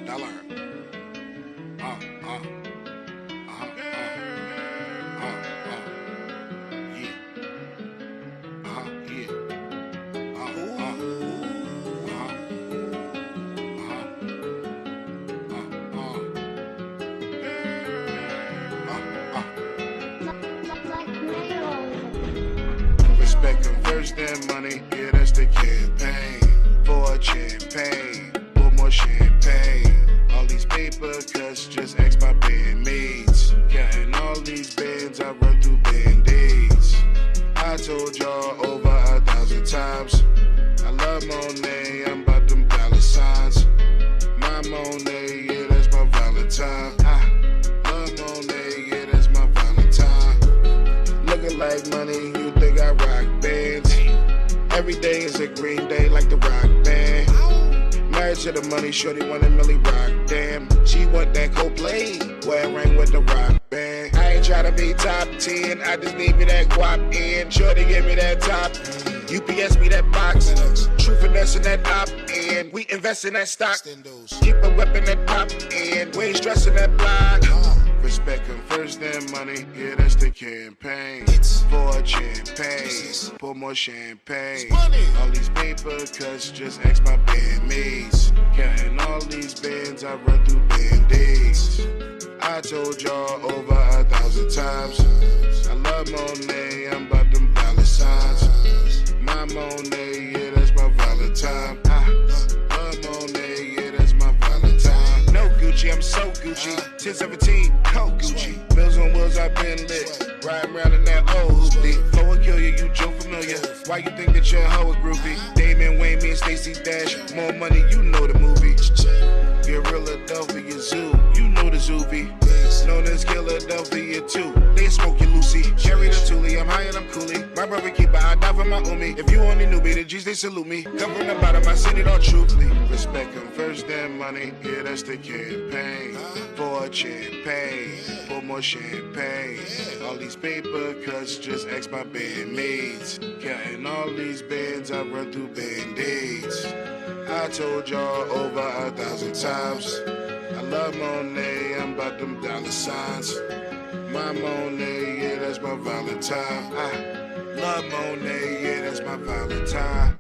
Dollar. Yeah. Yeah. Respect comes first, then money. Yeah, that's the campaign. For champagne, for more champagne. All these paper cuts, just ask my bandmates. Counting all these bands, I run through band-aids. I told y'all over 1,000 times. I love Monet, I'm about them dollar signs. My Monet, yeah, that's my Valentine. I love Monet, yeah, that's my Valentine. Looking like money, you think I rock bands. Every day is a green day like the rock band. Married to the money, shorty want a milli rock, damn. She want that Coldplay, wear a ring with the rock band. I ain't tryna be top 10, I just need me that guap in. Shorty give me that top, UPS me that box. True finesse in that op in, we invest in that stock. Keep a weapon that pop in, we ain't stressing that block. Respect comes first, then money, yeah, that's the campaign. For champagne, pour more champagne. All these paper cuts, just ask my bandmates. Counting all these bands, I run through band-aids. I told y'all over 1,000 times. I love Monet, I'm about them dollar signs. My Monet, yeah, that's my Valentine. I love Monet, yeah, that's my Valentine. No Gucci, I'm so Gucci. 1017, cold Gucci. Bills on wheels, I've been lit. Riding around in that old hoopty. Flow will kill you, you Joe familiar. Why you think that you're a hoe a groupie? Damon Wayne, me and Stacey Dash. More money, you know the movie. Philadelphia Zoo, you know the Zoovie. Known as Philadelphia too. They smoke you Lucy. Cherry the Thule, I'm high and I'm coolie. My brother keep a eye down for my umi. If you only knew me, the G's they salute me. Come from the bottom, I said it all truthfully. Respect comes first, then money. Yeah, that's the campaign. For champagne, for more champagne. All these paper cuts, just ask my bandmates. Counting all these bands, I run through band-aids. I told y'all over 1,000 times. I love Monet, I'm about them dollar signs. My Monet, yeah, that's my Valentine. I love Monet, yeah, that's my Valentine.